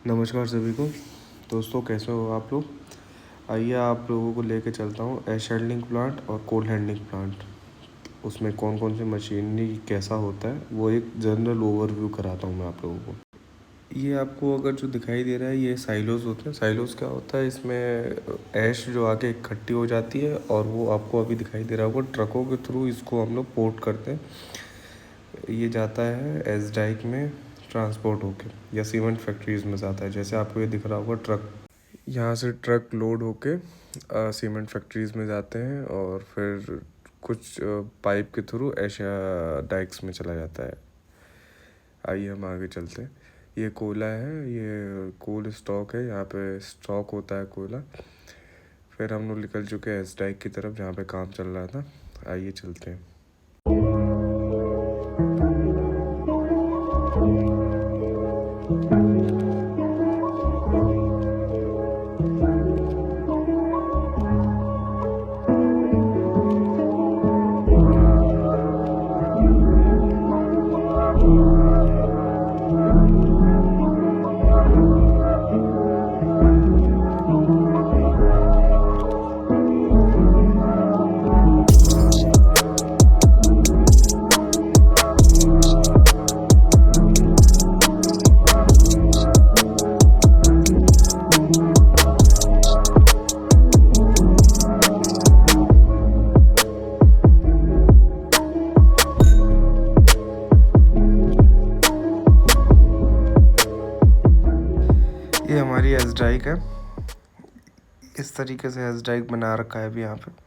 नमस्कार सभी को। दोस्तों, कैसे हो आप लोग? आइए आप लोगों को लेके चलता हूँ एश हैंडलिंग प्लांट और कोल्ड हैंडलिंग प्लांट। उसमें कौन कौन सी मशीनरी कैसा होता है वो एक जनरल ओवरव्यू कराता हूँ मैं आप लोगों को। ये आपको अगर जो दिखाई दे रहा है ये साइलोज़ होते हैं। साइलोज़ क्या होता है, इसमें ऐश जो आके इकट्ठी हो जाती है और वो आपको अभी दिखाई दे रहा होगा ट्रकों के थ्रू इसको हम लोग पोर्ट करते हैं। ये जाता है एसडाइक में ट्रांसपोर्ट होके या सीमेंट फैक्ट्रीज़ में जाता है। जैसे आपको ये दिख रहा होगा ट्रक, यहाँ से ट्रक लोड होके सीमेंट फैक्ट्रीज़ में जाते हैं और फिर कुछ पाइप के थ्रू एशिया डाइक्स में चला जाता है। आइए हम आगे चलते हैं। ये कोयला है, ये कोल स्टॉक है, यहाँ पे स्टॉक होता है कोयला। फिर हम लोग निकल चुके हैं एस डाइक की तरफ जहाँ पे काम चल रहा था। आइए चलते हैं। ये हमारी एस डाइक है। इस तरीके से एस डाइक बना रखा है अभी यहाँ पे।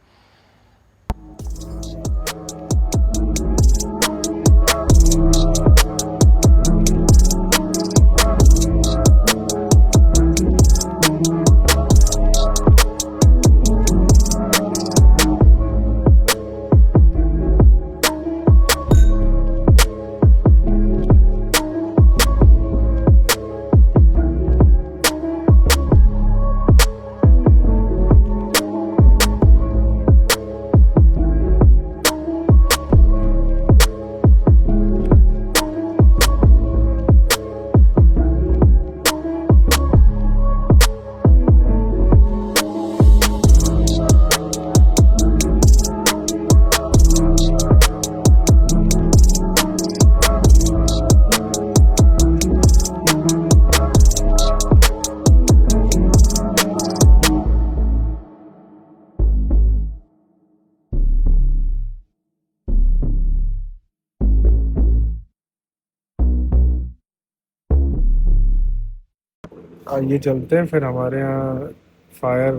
आइए चलते हैं। फिर हमारे यहाँ फायर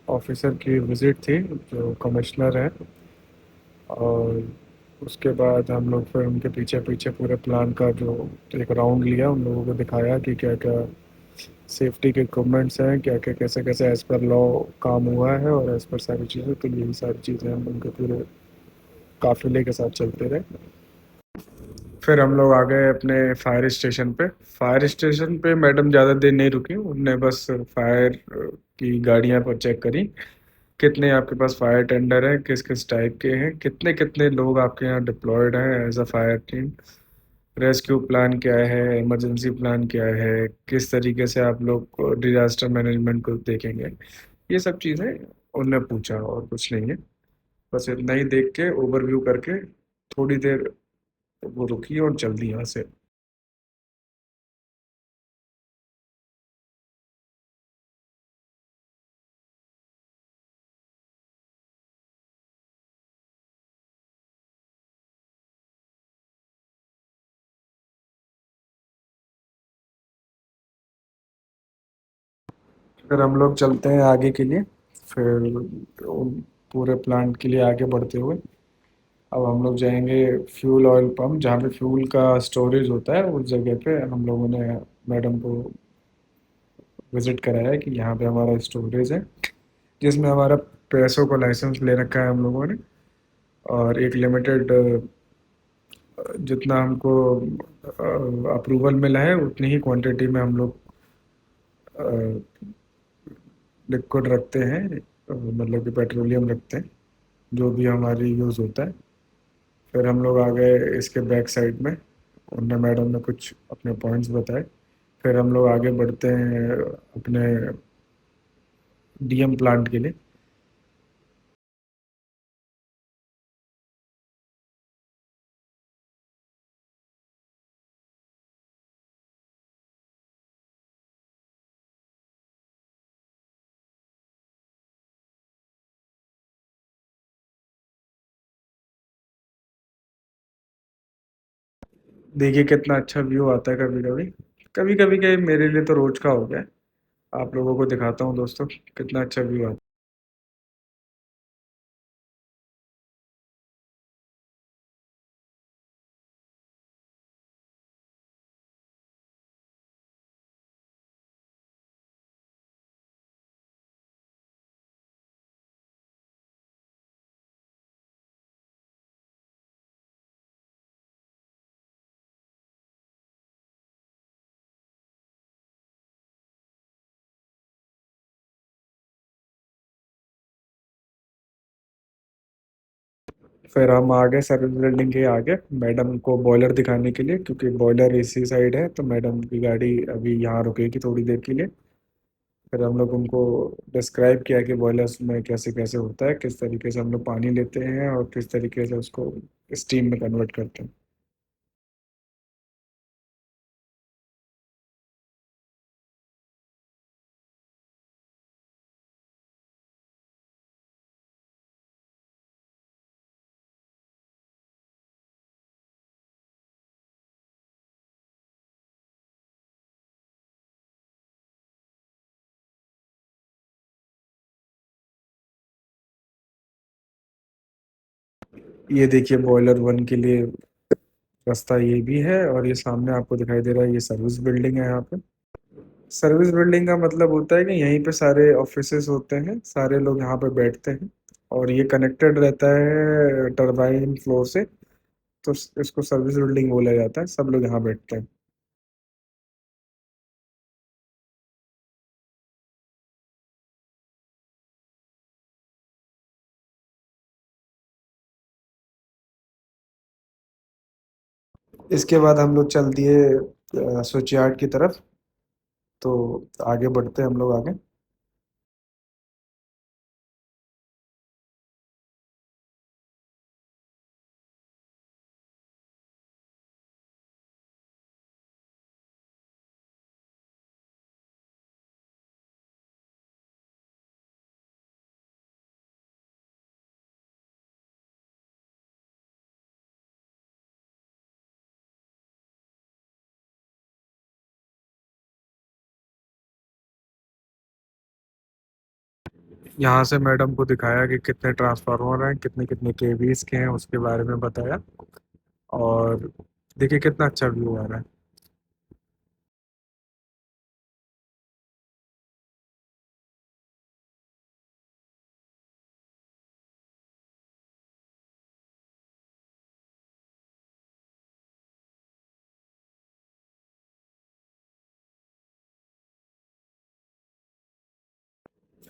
ऑफिसर की विज़िट थी, जो कमिश्नर है। और उसके बाद हम लोग फिर उनके पीछे पीछे पूरे प्लान का जो एक राउंड लिया, उन लोगों को दिखाया कि क्या क्या सेफ्टी के इक्विपमेंट्स हैं, क्या क्या कैसे कैसे एज़ पर लॉ काम हुआ है और एज़ पर सारी चीज़ें। तो यही सारी चीज़ें हम उनके पूरे काफिले के साथ चलते रहे। फिर हम लोग आ गए अपने फायर स्टेशन पे। फायर स्टेशन पे मैडम ज़्यादा देर नहीं रुकी, उनने बस फायर की गाड़ियाँ पर चेक करी, कितने आपके पास फायर टेंडर हैं, किस किस टाइप के हैं, कितने कितने लोग आपके यहाँ डिप्लॉयड हैं as a fire team, rescue plan क्या है, इमरजेंसी प्लान क्या है, किस तरीके से आप लोग डिजास्टर मैनेजमेंट को देखेंगे। ये सब चीज़ें उनने पूछा और कुछ नहीं है। बस इतना ही देख के ओवरव्यू करके थोड़ी देर वो रुकी और चल दी यहाँ से। फिर हम लोग चलते हैं आगे के लिए। फिर पूरे प्लांट के लिए आगे बढ़ते हुए अब हम लोग जाएंगे फ्यूल ऑयल पंप, जहाँ पे फ्यूल का स्टोरेज होता है। उस जगह पे हम लोगों ने मैडम को विजिट कराया कि यहाँ पे हमारा स्टोरेज है, जिसमें हमारा पैसों का लाइसेंस ले रखा है हम लोगों ने। और एक लिमिटेड जितना हमको अप्रूवल मिला है उतनी ही क्वांटिटी में हम लोग लिक्विड रखते हैं, मतलब कि पेट्रोलियम रखते हैं, जो भी हमारी यूज़ होता है। फिर हम लोग आ गए इसके बैक साइड में। उनने मैडम ने कुछ अपने पॉइंट्स बताए। फिर हम लोग आगे बढ़ते हैं अपने डीएम प्लांट के लिए। देखिए कितना अच्छा व्यू आता है कभी कभी। कभी कभी के मेरे लिए तो रोज का हो गया है। आप लोगों को दिखाता हूँ दोस्तों, कितना अच्छा व्यू आता है। फिर हम आ गए सर्विस बिल्डिंग के आगे मैडम को बॉयलर दिखाने के लिए, क्योंकि बॉयलर इसी साइड है, तो मैडम की गाड़ी अभी यहाँ रुकेगी थोड़ी देर के लिए। फिर हम लोग उनको डिस्क्राइब किया कि बॉयलर्स में कैसे कैसे होता है, किस तरीके से हम लोग पानी लेते हैं और किस तरीके से उसको स्टीम में कन्वर्ट करते हैं। ये देखिए बॉयलर वन के लिए रास्ता ये भी है, और ये सामने आपको दिखाई दे रहा है, ये सर्विस बिल्डिंग है यहाँ पे। सर्विस बिल्डिंग का मतलब होता है कि यहीं पे सारे ऑफिसेज होते हैं, सारे लोग यहाँ पे बैठते हैं, और ये कनेक्टेड रहता है टरबाइन फ्लोर से। तो इसको सर्विस बिल्डिंग बोला जाता है, सब लोग यहाँ बैठते हैं। इसके बाद हम लोग चल दिए स्विच यार्ड की तरफ। तो आगे बढ़ते हैं हम लोग आगे। यहाँ से मैडम को दिखाया कि कितने ट्रांसफार्मर हैं, कितने कितने केवीज के हैं, उसके बारे में बताया। और देखिए कितना अच्छा व्यू आ रहा है।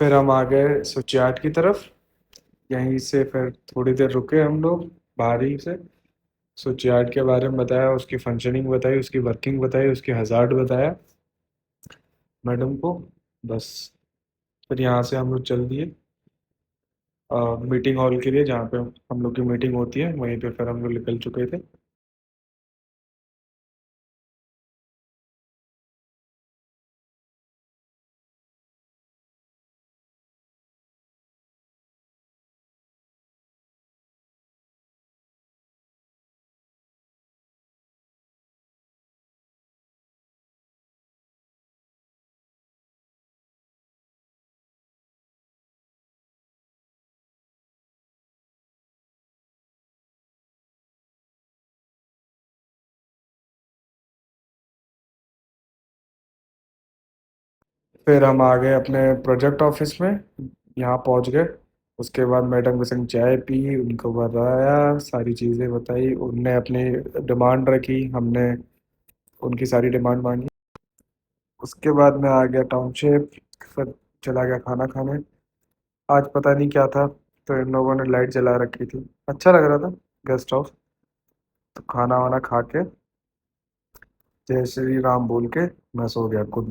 फिर हम आ गए स्विच यार्ड की तरफ। यहीं से फिर थोड़ी देर रुके हम लोग बाहर ही से। स्विच यार्ड के बारे में बताया, उसकी फंक्शनिंग बताई, उसकी वर्किंग बताई, उसकी हजार्ड बताया मैडम को। बस फिर यहाँ से हम लोग चल दिए मीटिंग हॉल के लिए, जहाँ पे हम लोग की मीटिंग होती है, वहीं पे फिर हम लोग निकल चुके थे। फिर हम आ गए अपने प्रोजेक्ट ऑफिस में, यहाँ पहुँच गए। उसके बाद मैडम के संग चाय पी, उनको बताया, सारी चीज़ें बताई, उनने अपनी डिमांड रखी, हमने उनकी सारी डिमांड मांगी। उसके बाद मैं आ गया टाउनशिप। फिर चला गया खाना खाने। आज पता नहीं क्या था, तो इन लोगों ने लाइट जला रखी थी, अच्छा लग रहा था गेस्ट हाउस। तो खाना वाना खा के जय श्री राम बोल के मैं सो गया, गुड